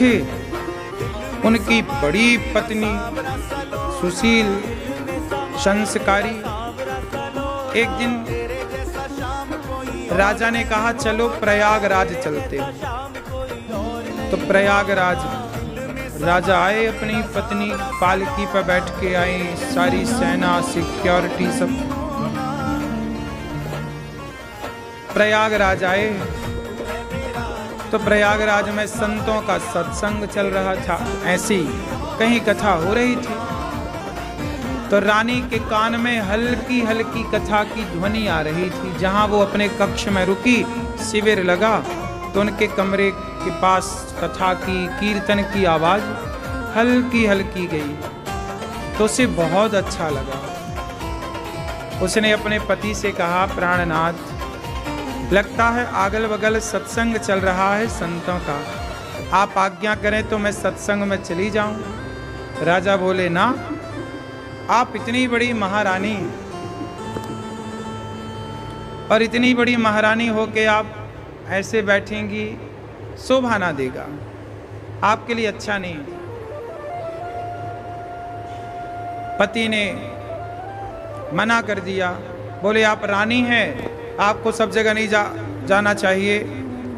थे, उनकी बड़ी पत्नी सुशील संस्कारी। एक दिन राजा ने कहा चलो प्रयागराज चलते हैं। तो प्रयागराज राजा आए, अपनी पत्नी पालकी पर बैठ के आए, सारी सेना सिक्योरिटी सब प्रयागराज आए। तो प्रयागराज में संतों का सत्संग चल रहा था, ऐसी कहीं कथा हो रही थी। तो रानी के कान में हल्की हल्की कथा की ध्वनि आ रही थी। जहां वो अपने कक्ष में रुकी, शिविर लगा, तो उनके कमरे के पास कथा की, कीर्तन की आवाज हल्की हल्की गई। तो उसे बहुत अच्छा लगा। उसने अपने पति से कहा, प्राणनाथ, लगता है अगल बगल सत्संग चल रहा है संतों का, आप आज्ञा करें तो मैं सत्संग में चली जाऊं। राजा बोले, ना, आप इतनी बड़ी महारानी और इतनी बड़ी महारानी होके आप ऐसे बैठेंगी, शोभा ना देगा, आपके लिए अच्छा नहीं। पति ने मना कर दिया, बोले आप रानी हैं, आपको सब जगह नहीं जाना चाहिए,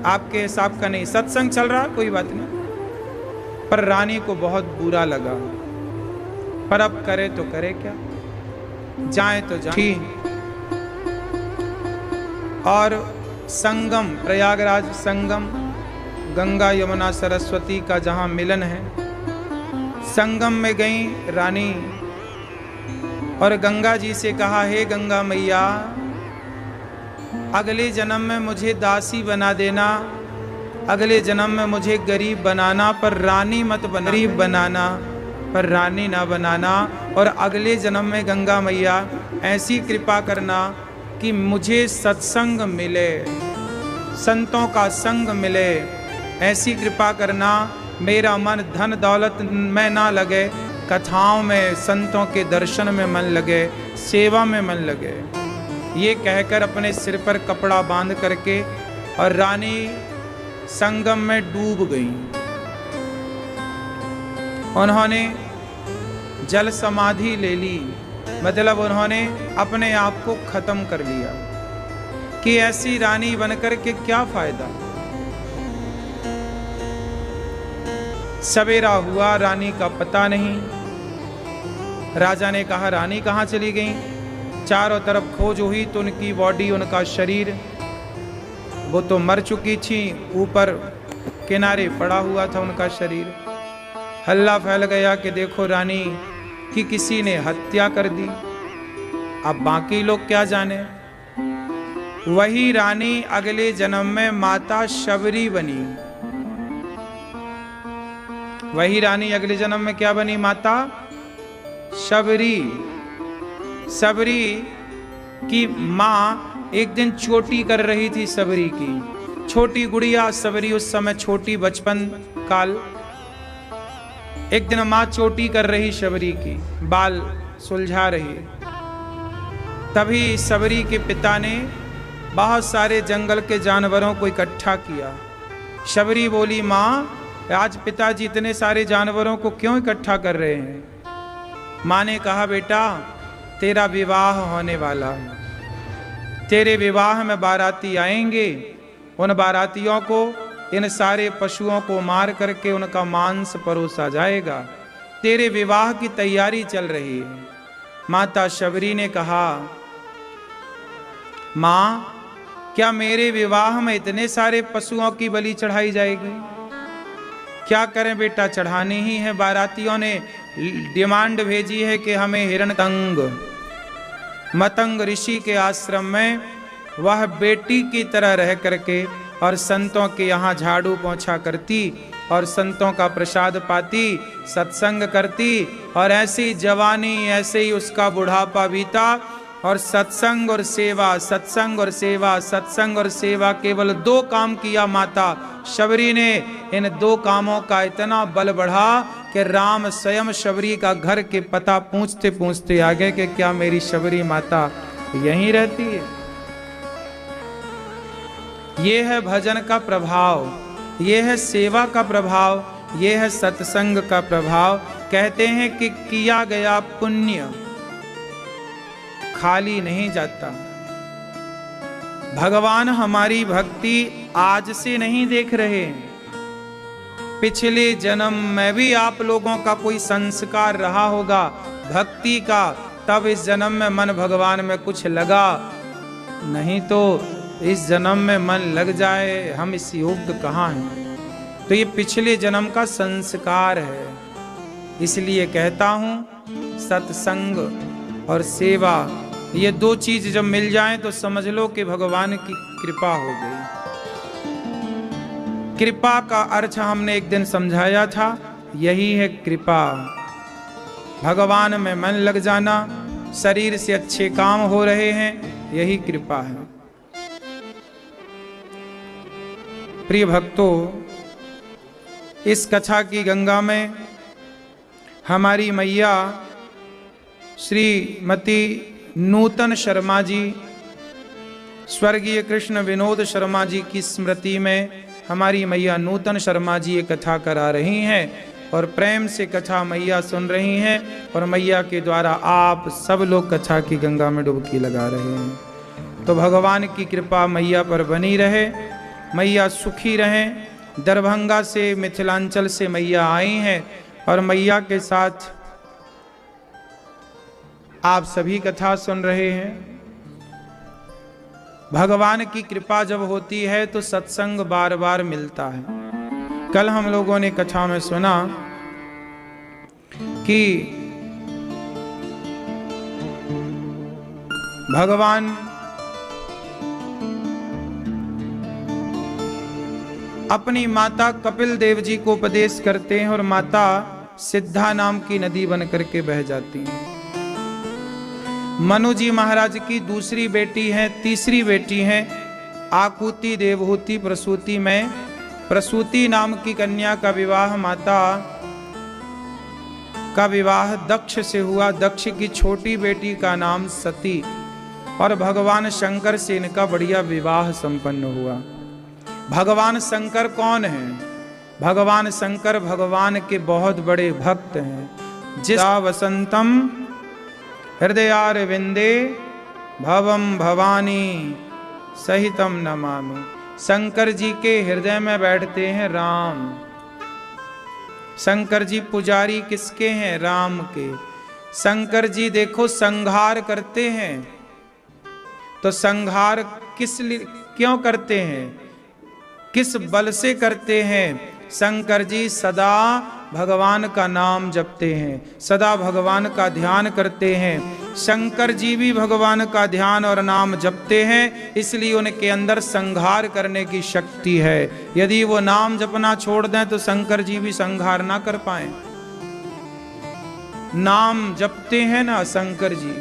आपके हिसाब का नहीं, सत्संग चल रहा कोई बात नहीं। पर रानी को बहुत बुरा लगा, पर अब करे तो करे क्या, जाए तो जाए। और संगम, प्रयागराज संगम, गंगा यमुना सरस्वती का जहां मिलन है, संगम में गई रानी और गंगा जी से कहा, हे गंगा मैया, अगले जन्म में मुझे दासी बना देना, अगले जन्म में मुझे गरीब बनाना, पर रानी मत बना, गरीब बनाना पर रानी ना बनाना। और अगले जन्म में गंगा मैया ऐसी कृपा करना कि मुझे सत्संग मिले, संतों का संग मिले, ऐसी कृपा करना, मेरा मन धन दौलत में ना लगे, कथाओं में, संतों के दर्शन में मन लगे, सेवा में मन लगे। ये कहकर अपने सिर पर कपड़ा बांध करके और रानी संगम में डूब गई। उन्होंने जल समाधि ले ली, मतलब उन्होंने अपने आप को खत्म कर लिया कि ऐसी रानी बनकर के क्या फायदा। सवेरा हुआ, रानी का पता नहीं। राजा ने कहा, रानी कहाँ चली गई? चारों तरफ खोज हुई तो उनकी बॉडी, उनका शरीर, वो तो मर चुकी थी, ऊपर किनारे पड़ा हुआ था उनका शरीर। हल्ला फैल गया कि देखो रानी की किसी ने हत्या कर दी। अब बाकी लोग क्या जाने। वही रानी अगले जन्म में माता शबरी बनी। वही रानी अगले जन्म में क्या बनी? माता शबरी। सबरी की माँ एक दिन चोटी कर रही थी, सबरी की छोटी गुड़िया सबरी, उस समय छोटी, बचपन काल। एक दिन माँ चोटी कर रही शबरी की, बाल सुलझा रही। तभी सबरी के पिता ने बहुत सारे जंगल के जानवरों को इकट्ठा किया। शबरी बोली, माँ, आज पिताजी इतने सारे जानवरों को क्यों इकट्ठा कर रहे हैं? माँ ने कहा, बेटा, तेरा विवाह होने वाला है, तेरे विवाह में बाराती आएंगे, उन बारातियों को इन सारे पशुओं को मार करके उनका मांस परोसा जाएगा। तेरे विवाह की तैयारी चल रही है। माता शबरी ने कहा, माँ, क्या मेरे विवाह में इतने सारे पशुओं की बलि चढ़ाई जाएगी? क्या करें बेटा, चढ़ानी ही है। बारातियों ने डिमांड भेजी है कि हमें हिरणतंग, मतंग ऋषि के आश्रम में वह बेटी की तरह रह करके और संतों के यहाँ झाड़ू पोंछा करती और संतों का प्रसाद पाती, सत्संग करती, और ऐसी जवानी, ऐसे ही उसका बुढ़ापा बीता। और सत्संग और सेवा, सत्संग और सेवा, सत्संग और सेवा, केवल 2 काम किया माता शबरी ने। इन 2 कामों का इतना बल बढ़ा कि राम स्वयं शबरी का घर के पता पूछते पूछते आ गए कि क्या मेरी शबरी माता यहीं रहती है? ये है भजन का प्रभाव, ये है सेवा का प्रभाव, ये है सत्संग का प्रभाव। कहते हैं कि किया गया पुण्य खाली नहीं जाता। भगवान हमारी भक्ति आज से नहीं देख रहे हैं, पिछले जन्म में भी आप लोगों का कोई संस्कार रहा होगा भक्ति का, तब इस जन्म में मन भगवान में कुछ लगा, नहीं तो इस जन्म में मन लग जाए हम इस योग्य कहाँ हैं। तो ये पिछले जन्म का संस्कार है। इसलिए कहता हूं सत्संग और सेवा, ये दो चीज जब मिल जाएं तो समझ लो कि भगवान की कृपा हो गई। कृपा का अर्थ हमने एक दिन समझाया था, यही है कृपा। भगवान में मन लग जाना, शरीर से अच्छे काम हो रहे हैं, यही कृपा है। प्रिय भक्तों, इस कथा की गंगा में हमारी मैया श्रीमती नूतन शर्मा जी, स्वर्गीय कृष्ण विनोद शर्मा जी की स्मृति में हमारी मैया नूतन शर्मा जी ये कथा करा रही हैं और प्रेम से कथा मैया सुन रही हैं और मैया के द्वारा आप सब लोग कथा की गंगा में डुबकी लगा रहे हैं। तो भगवान की कृपा मैया पर बनी रहे, मैया सुखी रहें। दरभंगा से, मिथिलांचल से मैया आई हैं और मैया के साथ आप सभी कथा सुन रहे हैं। भगवान की कृपा जब होती है तो सत्संग बार बार मिलता है। कल हम लोगों ने कथा में सुना कि भगवान अपनी माता कपिल देव जी को उपदेश करते हैं और माता सिद्धा नाम की नदी बन करके बह जाती हैं। मनु जी महाराज की दूसरी बेटी है, तीसरी बेटी है आकुति देवहूति प्रसूति में। प्रसूति नाम की कन्या का विवाह, माता का विवाह दक्ष से हुआ। दक्ष की छोटी बेटी का नाम सती, और भगवान शंकर से इनका बढ़िया विवाह संपन्न हुआ। भगवान शंकर कौन है? भगवान शंकर भगवान के बहुत बड़े भक्त हैं। जिस वसंतम हृदयारविंदे भवम भवानी सहितम नमामि। शंकर जी के हृदय में बैठते हैं राम। शंकर जी पुजारी किसके हैं? राम के। शंकर जी देखो संहार करते हैं, तो संहार किस लिए क्यों करते हैं, किस बल से करते हैं? शंकर जी सदा भगवान का नाम जपते हैं, सदा भगवान का ध्यान करते हैं। शंकर जी भी भगवान का ध्यान और नाम जपते हैं, इसलिए उनके अंदर संहार करने की शक्ति है। यदि वो नाम जपना छोड़ दें तो शंकर जी भी संहार ना कर पाए। नाम जपते हैं ना शंकर जी।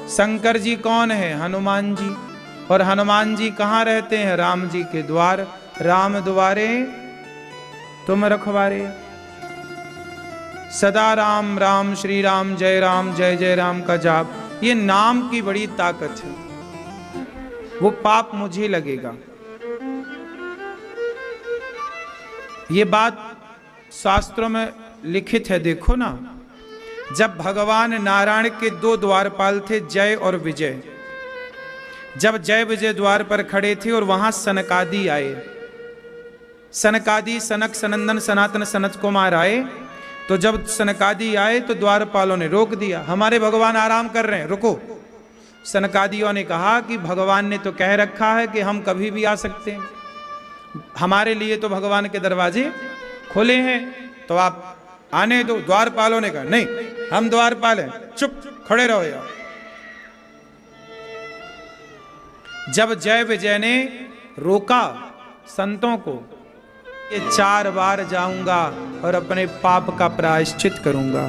शंकर जी कौन है? हनुमान जी। और हनुमान जी कहाँ रहते हैं? राम जी के द्वार। राम द्वारे तुम रखवारे। सदा राम राम श्री राम जय जय राम का जाप। ये नाम की बड़ी ताकत है। वो पाप मुझे लगेगा, ये बात शास्त्रों में लिखित है। देखो ना, जब भगवान नारायण के दो द्वारपाल थे, जय और विजय, जब जय विजय द्वार पर खड़े थे और वहां सनकादि आए, सनकादि सनक सनंदन सनातन सनत कुमार आए, तो जब सनकादि आए तो द्वारपालों ने रोक दिया। हमारे भगवान आराम कर रहे हैं, रुको। सनकादियों ने कहा कि भगवान ने तो कह रखा है कि हम कभी भी आ सकते हैं, हमारे लिए तो भगवान के दरवाजे खुले हैं, तो आप आने दो। द्वारपालों ने कहा नहीं, हम द्वारपाल हैं, चुप खड़े रहो यार। जब जय विजय ने रोका संतों को, ये 4 बार जाऊंगा और अपने पाप का प्रायश्चित करूंगा,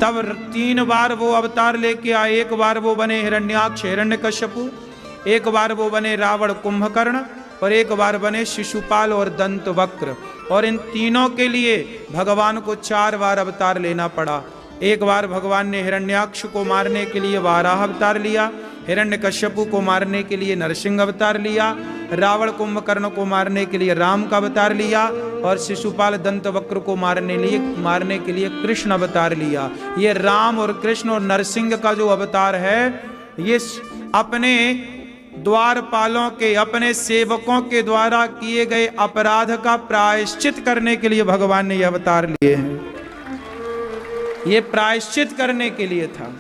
तब 3 बार वो अवतार लेके आए। एक बार वो बने हिरण्याक्ष हिरण्यकश्यपु, एक बार वो बने रावण कुंभकर्ण, और एक बार बने शिशुपाल और दंत वक्र। और इन तीनों के लिए भगवान को 4 बार अवतार लेना पड़ा। एक बार भगवान ने हिरण्याक्ष को मारने के लिए वाराह अवतार लिया, हिरण्यकश्यपु को मारने के लिए नरसिंह अवतार लिया, रावण कुंभकर्ण को मारने के लिए राम का अवतार लिया और शिशुपाल दंतवक्र को मारने के लिए कृष्ण अवतार लिया। ये राम और कृष्ण और नरसिंह का जो अवतार है, ये अपने द्वारपालों के, अपने सेवकों के द्वारा किए गए अपराध का प्रायश्चित करने के लिए भगवान ने यह अवतार लिए हैं। ये प्रायश्चित करने के लिए था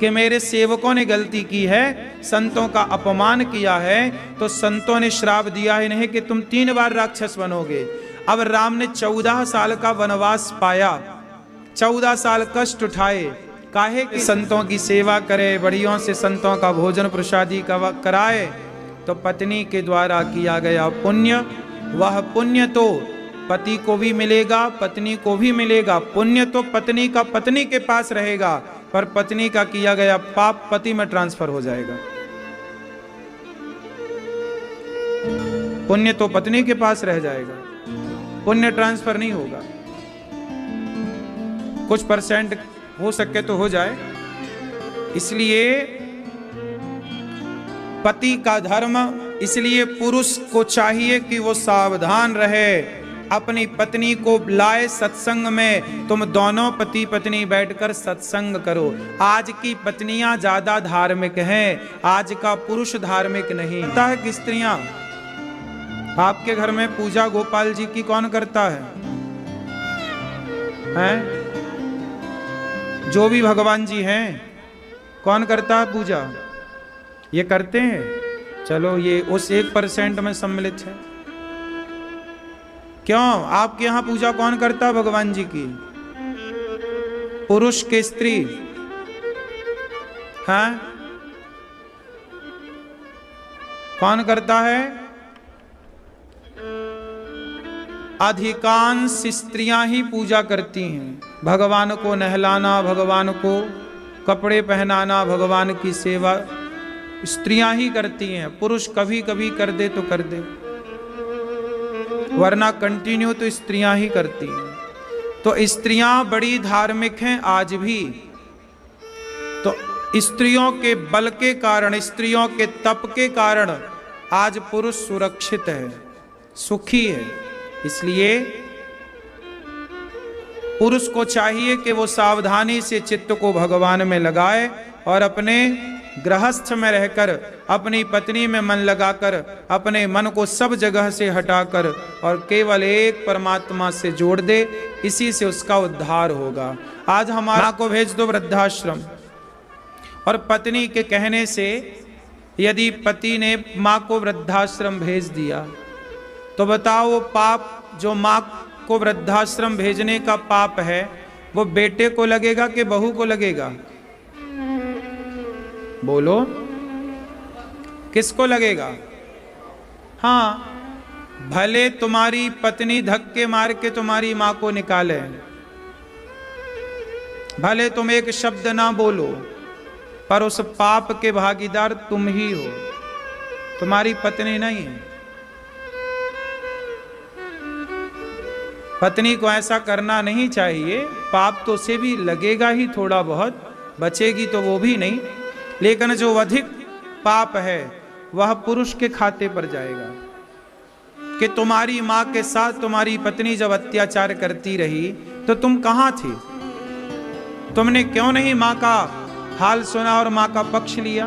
कि मेरे सेवकों ने गलती की है, संतों का अपमान किया है, तो संतों ने श्राप दिया है इन्हें कि तुम 3 बार राक्षस बनोगे। अब राम ने 14 साल का वनवास पाया, 14 साल कष्ट उठाए, काहे कि संतों की सेवा करे, बढ़ियों से संतों का भोजन प्रसादी कराए। तो पत्नी के द्वारा किया गया पुण्य, वह पुण्य तो पति को भी मिलेगा, पत्नी को भी मिलेगा। पुण्य तो पत्नी का पत्नी के पास रहेगा, पर पत्नी का किया गया पाप पति में ट्रांसफर हो जाएगा। पुण्य तो पत्नी के पास रह जाएगा, पुण्य ट्रांसफर नहीं होगा। कुछ परसेंट हो सके तो हो जाए। इसलिए पति का धर्म, इसलिए पुरुष को चाहिए कि वो सावधान रहे, अपनी पत्नी को लाए सत्संग में। तुम दोनों पति पत्नी बैठकर सत्संग करो। आज की पत्नियां ज्यादा धार्मिक हैं, आज का पुरुष धार्मिक नहीं। पता है कि स्त्रियां, आपके घर में पूजा गोपाल जी की कौन करता है? हैं? जो भी भगवान जी हैं, कौन करता है पूजा? ये करते हैं। चलो, ये उस 1% में सम्मिलित है। क्यों? आपके यहां पूजा कौन करता है भगवान जी की? पुरुष के स्त्री? हाँ, कौन करता है? अधिकांश स्त्रियां ही पूजा करती हैं। भगवान को नहलाना, भगवान को कपड़े पहनाना, भगवान की सेवा स्त्रियां ही करती हैं। पुरुष कभी कभी कर दे तो कर दे, वरना कंटिन्यू तो स्त्रियां ही करती हैं। तो स्त्रियां बड़ी धार्मिक हैं आज भी। तो स्त्रियों के बल के कारण, स्त्रियों के तप के कारण आज पुरुष सुरक्षित है, सुखी है। इसलिए पुरुष को चाहिए कि वो सावधानी से चित्त को भगवान में लगाए और अपने गृहस्थ में रहकर, अपनी पत्नी में मन लगाकर, अपने मन को सब जगह से हटाकर और केवल एक परमात्मा से जोड़ दे। इसी से उसका उद्धार होगा। आज हमारा को भेज दो वृद्धाश्रम, और पत्नी के कहने से यदि पति ने माँ को वृद्धाश्रम भेज दिया, तो बताओ वो पाप जो माँ को वृद्धाश्रम भेजने का पाप है, वो बेटे को लगेगा कि बहू को लगेगा? बोलो, किसको लगेगा? हाँ, भले तुम्हारी पत्नी धक्के मार के तुम्हारी मां को निकाले, भले तुम एक शब्द ना बोलो, पर उस पाप के भागीदार तुम ही हो, तुम्हारी पत्नी नहीं है। पत्नी को ऐसा करना नहीं चाहिए। पाप तो उसे भी लगेगा ही, थोड़ा बहुत बचेगी तो वो भी नहीं, लेकिन जो अधिक पाप है वह पुरुष के खाते पर जाएगा। कि तुम्हारी मां के साथ तुम्हारी पत्नी जब अत्याचार करती रही तो तुम कहां थी? तुमने क्यों नहीं मां का हाल सुना और मां का पक्ष लिया?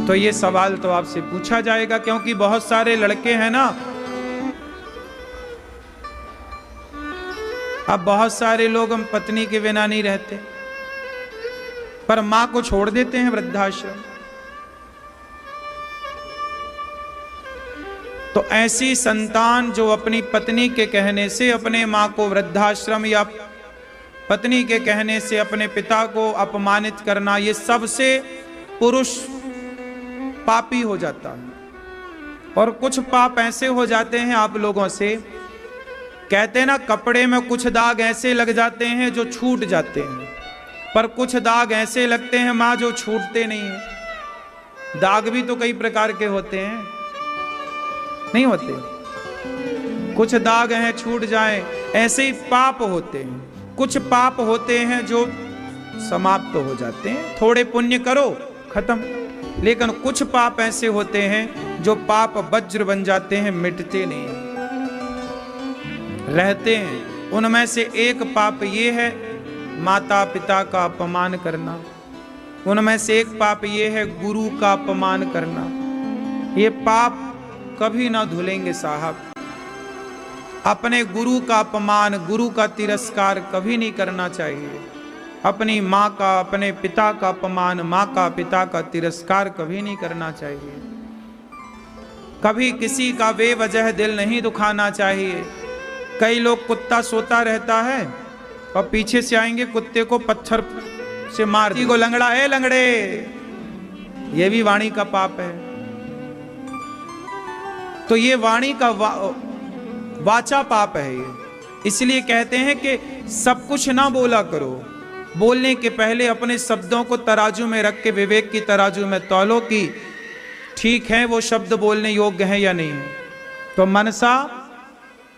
तो ये सवाल तो आपसे पूछा जाएगा, क्योंकि बहुत सारे लड़के हैं ना, अब बहुत सारे लोग हम पत्नी के बिना नहीं रहते, पर मां को छोड़ देते हैं वृद्धाश्रम। तो ऐसी संतान जो अपनी पत्नी के कहने से अपने मां को वृद्धाश्रम, या पत्नी के कहने से अपने पिता को अपमानित करना, ये सबसे पुरुष पापी हो जाता है। और कुछ पाप ऐसे हो जाते हैं आप लोगों से, कहते हैं ना, कपड़े में कुछ दाग ऐसे लग जाते हैं जो छूट जाते हैं, पर कुछ दाग ऐसे लगते हैं मां जो छूटते नहीं है। दाग भी तो कई प्रकार के होते हैं, नहीं होते? कुछ दाग हैं छूट जाएं, ऐसे ही पाप होते हैं। कुछ पाप होते हैं जो समाप्त हो जाते हैं। थोड़े पुण्य करो, खत्म। लेकिन कुछ पाप ऐसे होते हैं जो पाप वज्र बन जाते हैं, मिटते नहीं, रहते हैं। उनमें से एक पाप ये है माता पिता का अपमान करना, उनमें से एक पाप ये है गुरु का अपमान करना। ये पाप कभी ना धुलेंगे साहब। अपने गुरु का अपमान, गुरु का तिरस्कार कभी नहीं करना चाहिए। अपनी माँ का, अपने पिता का अपमान, माँ का पिता का तिरस्कार कभी नहीं करना चाहिए। कभी किसी का बेवजह दिल नहीं दुखाना चाहिए। कई लोग कुत्ता सोता रहता है और पीछे से आएंगे कुत्ते को पत्थर से मार दी को, लंगड़ा है लंगड़े, ये भी वाणी का पाप है। तो ये वाणी का वाचा पाप है ये। इसलिए कहते हैं कि सब कुछ ना बोला करो, बोलने के पहले अपने शब्दों को तराजू में रख के विवेक की तराजू में तौलो कि ठीक है वो शब्द बोलने योग्य है या नहीं है। तो मनसा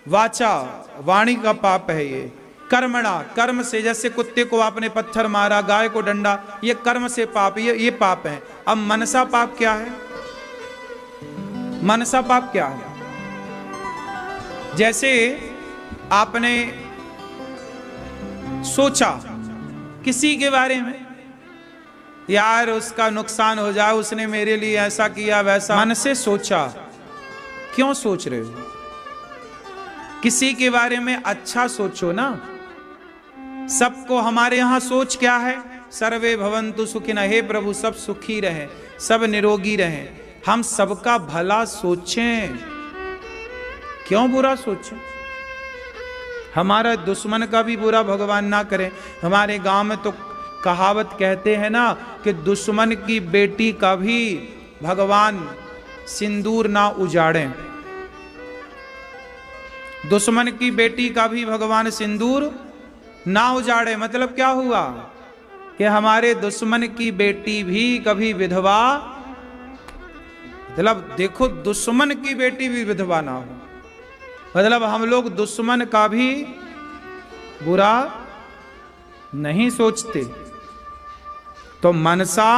वाचा वाणी का पाप है ये। कर्मणा, कर्म से, जैसे कुत्ते को आपने पत्थर मारा, गाय को डंडा, ये कर्म से पाप, ये पाप है। अब मनसा पाप क्या है? मनसा पाप क्या है? जैसे आपने सोचा किसी के बारे में, यार उसका नुकसान हो जाए, उसने मेरे लिए ऐसा किया वैसा, मन से सोचा। क्यों सोच रहे हो? किसी के बारे में अच्छा सोचो ना। सबको, हमारे यहां सोच क्या है? सर्वे भवन्तु सुखिनः, हे प्रभु सब सुखी रहे, सब निरोगी रहे। हम सबका भला सोचें, क्यों बुरा सोचें? हमारा दुश्मन का भी बुरा भगवान ना करें। हमारे गांव में तो कहावत कहते हैं ना कि दुश्मन की बेटी का भी भगवान सिंदूर ना उजाड़ें। दुश्मन की बेटी का भी भगवान सिंदूर ना उजाड़े। मतलब क्या हुआ कि हमारे दुश्मन की बेटी भी कभी विधवा, मतलब देखो दुश्मन की बेटी भी विधवा ना हो। मतलब हम लोग दुश्मन का भी बुरा नहीं सोचते। तो मनसा,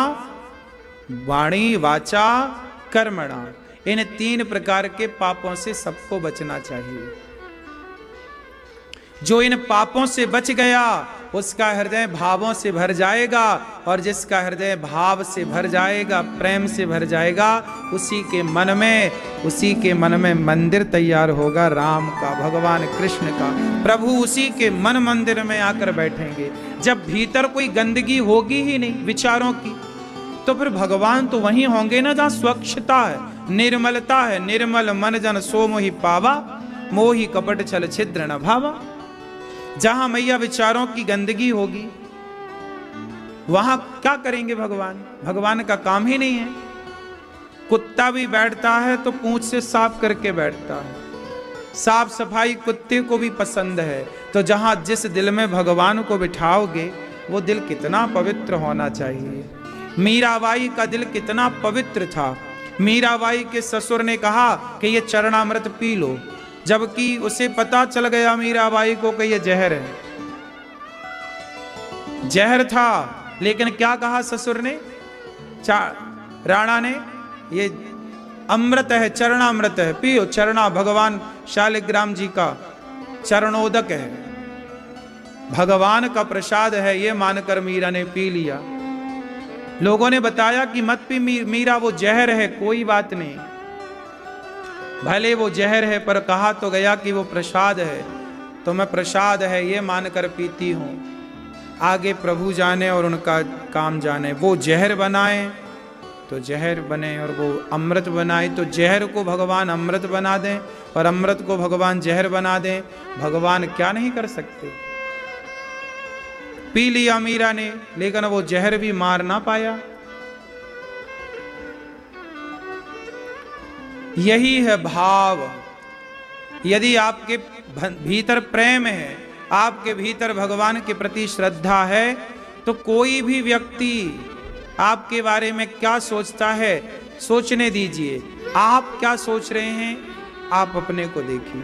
वाणी, वाचा, कर्मणा, इन 3 प्रकार के पापों से सबको बचना चाहिए। जो इन पापों से बच गया उसका हृदय भावों से भर जाएगा, और जिसका हृदय भाव से भर जाएगा, प्रेम से भर जाएगा, उसी के मन में मंदिर तैयार होगा राम का, भगवान कृष्ण का। प्रभु उसी के मन मंदिर में आकर बैठेंगे। जब भीतर कोई गंदगी होगी ही नहीं विचारों की, तो फिर भगवान तो वहीं होंगे ना जहां स्वच्छता है, निर्मलता है। निर्मल मन जन सो मोहि पावा, मोहि कपट छल छिद्र न भावा। जहां मैया विचारों की गंदगी होगी वहां क्या करेंगे भगवान? भगवान का काम ही नहीं है। कुत्ता भी बैठता है तो पूंछ से साफ करके बैठता है। साफ सफाई कुत्ते को भी पसंद है। तो जहां जिस दिल में भगवान को बिठाओगे वो दिल कितना पवित्र होना चाहिए। मीराबाई का दिल कितना पवित्र था। मीराबाई के ससुर ने कहा कि ये चरणामृत पी लो, जबकि उसे पता चल गया मीराबाई को कि ये जहर है। जहर था, लेकिन क्या कहा ससुर ने, राणा ने, ये अमृत है, चरणामृत है, पियो। चरणा भगवान शालिग्राम जी का चरणोदक है, भगवान का प्रसाद है, ये मानकर मीरा ने पी लिया। लोगों ने बताया कि मत पी मीरा, वो जहर है। कोई बात नहीं, भले वो जहर है, पर कहा तो गया कि वो प्रसाद है, तो मैं प्रसाद है ये मानकर पीती हूँ। आगे प्रभु जाने और उनका काम जाने। वो जहर बनाए तो जहर बने, और वो अमृत बनाए तो जहर को भगवान अमृत बना दें, और अमृत को भगवान जहर बना दें। भगवान क्या नहीं कर सकते। पी लिया मीरा ने, लेकिन वो जहर भी मार ना पाया। यही है भाव। यदि आपके भीतर प्रेम है, आपके भीतर भगवान के प्रति श्रद्धा है, तो कोई भी व्यक्ति आपके बारे में क्या सोचता है सोचने दीजिए। आप क्या सोच रहे हैं आप अपने को देखिए।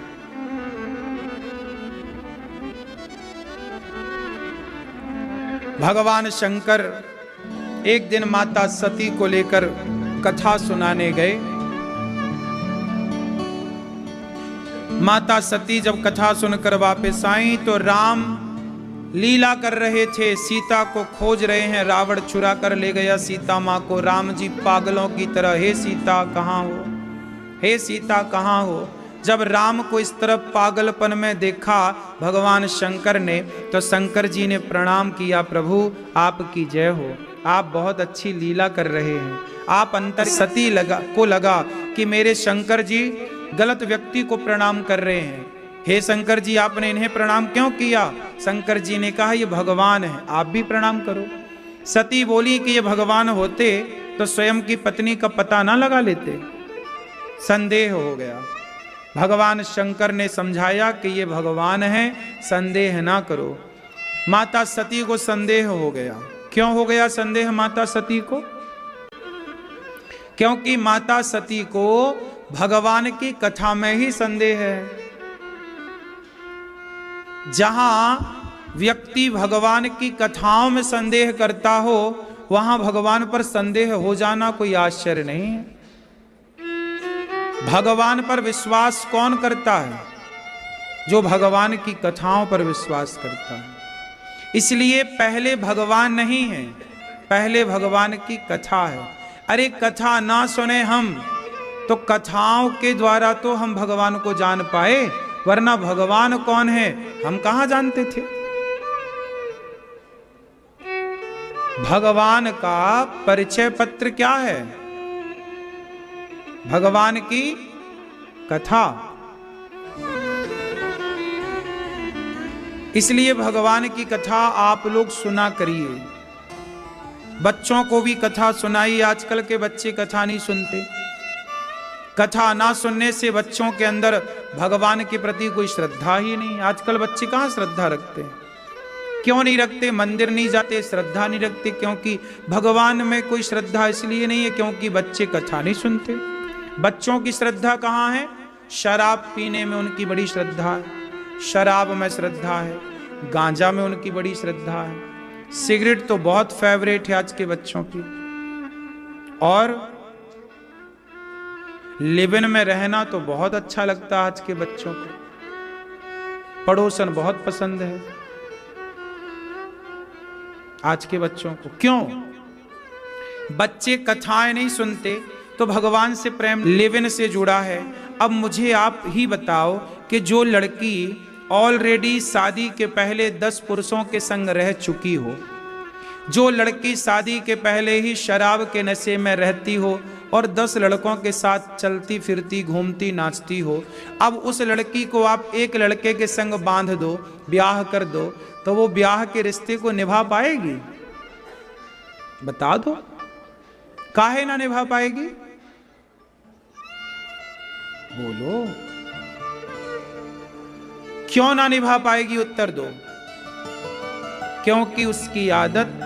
भगवान शंकर एक दिन माता सती को लेकर कथा सुनाने गए। माता सती जब कथा सुनकर वापस आई तो राम लीला कर रहे थे, सीता को खोज रहे हैं। रावण चुरा कर ले गया सीता माँ को। राम जी पागलों की तरह, हे सीता कहाँ हो, हे सीता कहाँ हो। जब राम को इस तरह पागलपन में देखा भगवान शंकर ने, तो शंकर जी ने प्रणाम किया, प्रभु आपकी जय हो, आप बहुत अच्छी लीला कर रहे हैं। आप अंतर सती लगा कि मेरे शंकर जी गलत व्यक्ति को प्रणाम कर रहे हैं। हे शंकर जी, आपने इन्हें प्रणाम क्यों किया? शंकर जी ने कहा ये भगवान है, आप भी प्रणाम करो। सती बोली कि ये भगवान होते तो स्वयं की पत्नी का पता ना लगा लेते। संदेह हो गया। भगवान शंकर ने समझाया कि ये भगवान है, संदेह ना करो। माता सती को संदेह हो गया। क्यों हो गया संदेह माता सती को? क्योंकि माता सती को भगवान की कथा में ही संदेह है। जहां व्यक्ति भगवान की कथाओं में संदेह करता हो, वहां भगवान पर संदेह हो जाना कोई आश्चर्य नहीं है। भगवान पर विश्वास कौन करता है? जो भगवान की कथाओं पर विश्वास करता है। इसलिए पहले भगवान नहीं है, पहले भगवान की कथा है। अरे कथा ना सुने हम तो कथाओं के द्वारा तो हम भगवान को जान पाए, वरना भगवान कौन है हम कहां जानते थे। भगवान का परिचय पत्र क्या है? भगवान की कथा। इसलिए भगवान की कथा आप लोग सुना करिए। बच्चों को भी कथा सुनाइए। आजकल के बच्चे कथा नहीं सुनते। कथा ना सुनने से बच्चों के अंदर भगवान के प्रति कोई श्रद्धा ही नहीं। आजकल बच्चे कहाँ श्रद्धा रखते हैं? क्यों नहीं रखते? मंदिर नहीं जाते, श्रद्धा नहीं रखते। क्योंकि भगवान में कोई श्रद्धा इसलिए नहीं है क्योंकि बच्चे कथा नहीं सुनते। बच्चों की श्रद्धा कहाँ है? शराब पीने में उनकी बड़ी श्रद्धा है, शराब में श्रद्धा है, गांजा में उनकी बड़ी श्रद्धा है, सिगरेट तो बहुत फेवरेट है आज के बच्चों की, और लिविन में रहना तो बहुत अच्छा लगता है आज के बच्चों को। पड़ोसन बहुत पसंद है आज के बच्चों को। क्यों? बच्चे कथाएं नहीं सुनते तो भगवान से प्रेम लिविन से जुड़ा है। अब मुझे आप ही बताओ कि जो लड़की ऑलरेडी शादी के पहले 10 पुरुषों के संग रह चुकी हो, जो लड़की शादी के पहले ही शराब के नशे में रहती हो और 10 लड़कों के साथ चलती फिरती घूमती नाचती हो, अब उस लड़की को आप एक लड़के के संग बांध दो, ब्याह कर दो, तो वो ब्याह के रिश्ते को निभा पाएगी? बता दो, काहे ना निभा पाएगी? बोलो, क्यों ना निभा पाएगी? उत्तर दो। क्योंकि उसकी आदत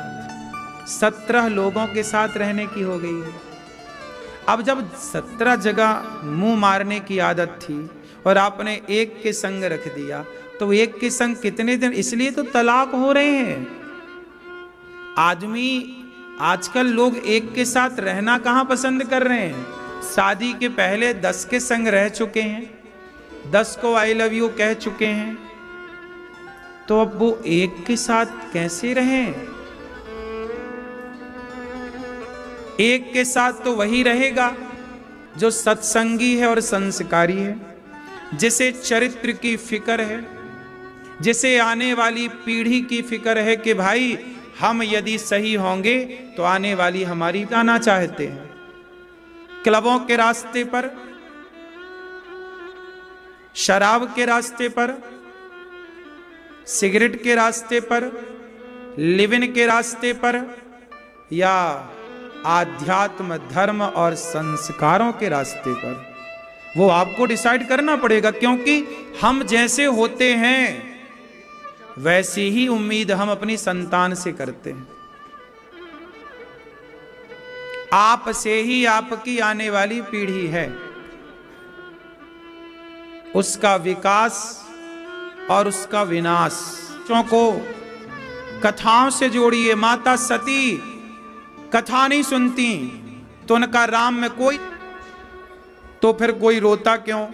17 लोगों के साथ रहने की हो गई है। अब जब 17 जगह मुंह मारने की आदत थी और आपने एक के संग रख दिया, तो एक के संग कितने दिन? इसलिए तो तलाक हो रहे हैं। आजकल लोग एक के साथ रहना कहां पसंद कर रहे हैं? शादी के पहले 10 के संग रह चुके हैं, 10 को आई लव यू कह चुके हैं, तो अब वो एक के साथ कैसे रहें? एक के साथ तो वही रहेगा जो सत्संगी है और संस्कारी है, जिसे चरित्र की फिक्र है, जिसे आने वाली पीढ़ी की फिक्र है कि भाई हम यदि सही होंगे तो आने वाली हमारी आना चाहते हैं। क्लबों के रास्ते पर, शराब के रास्ते पर, सिगरेट के रास्ते पर, लिविन के रास्ते पर, या आध्यात्म धर्म और संस्कारों के रास्ते पर, वो आपको डिसाइड करना पड़ेगा। क्योंकि हम जैसे होते हैं वैसी ही उम्मीद हम अपनी संतान से करते हैं। आप से ही आपकी आने वाली पीढ़ी है, उसका विकास और उसका विनाश। बच्चों को कथाओं से जोड़िए। माता सती कथा नहीं सुनती तो उनका राम में कोई, तो फिर कोई रोता क्यों,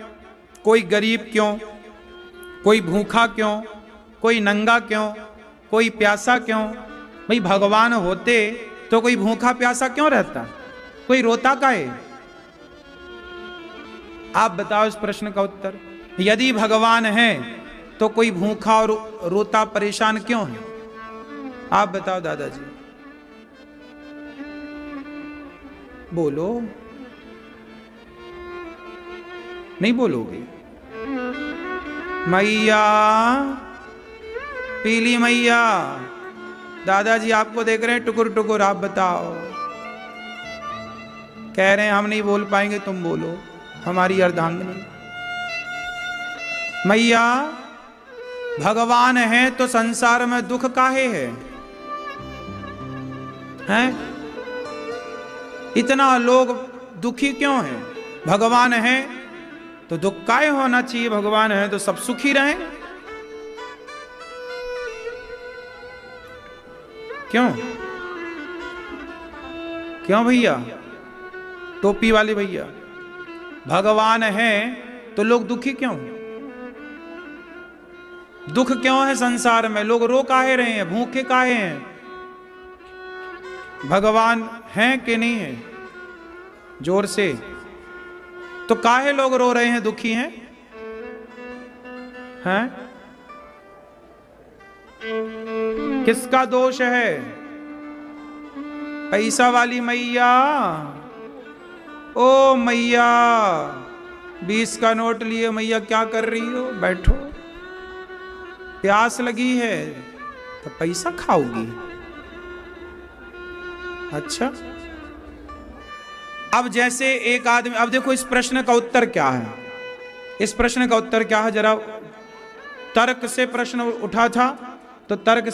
कोई गरीब क्यों, कोई भूखा क्यों, कोई नंगा क्यों, कोई प्यासा क्यों? भाई भगवान होते तो कोई भूखा प्यासा क्यों रहता, कोई रोता का है? आप बताओ इस प्रश्न का उत्तर। यदि भगवान है तो कोई भूखा और रोता परेशान क्यों है? आप बताओ दादाजी, बोलो। नहीं बोलोगे? मैया, पीली मैया, दादाजी आपको देख रहे हैं टुकुर टुकुर, आप बताओ। कह रहे हैं हम नहीं बोल पाएंगे, तुम बोलो, हमारी अर्धांगिनी। मैया, भगवान है तो संसार में दुख काहे है? हैं? इतना लोग दुखी क्यों हैं? भगवान है तो दुख काहे होना चाहिए? भगवान है तो सब सुखी रहें। क्यों क्यों भैया, टोपी वाले भैया? भगवान है तो लोग दुखी क्यों? दुख क्यों है संसार में? लोग रो काहे रहे हैं, भूखे काहे हैं? भगवान है कि नहीं है? जोर से तो काहे लोग रो रहे हैं, दुखी हैं? हैं? किसका दोष है? पैसा वाली मैया, ओ मैया, 20 का नोट लिए मैया क्या कर रही हो? बैठो, प्यास लगी है तो पैसा खाओगी? अच्छा, अब जैसे एक आदमी, अब देखो इस प्रश्न का उत्तर क्या है? इस प्रश्न का उत्तर क्या है? जरा तर्क से प्रश्न उठा था तो तर्क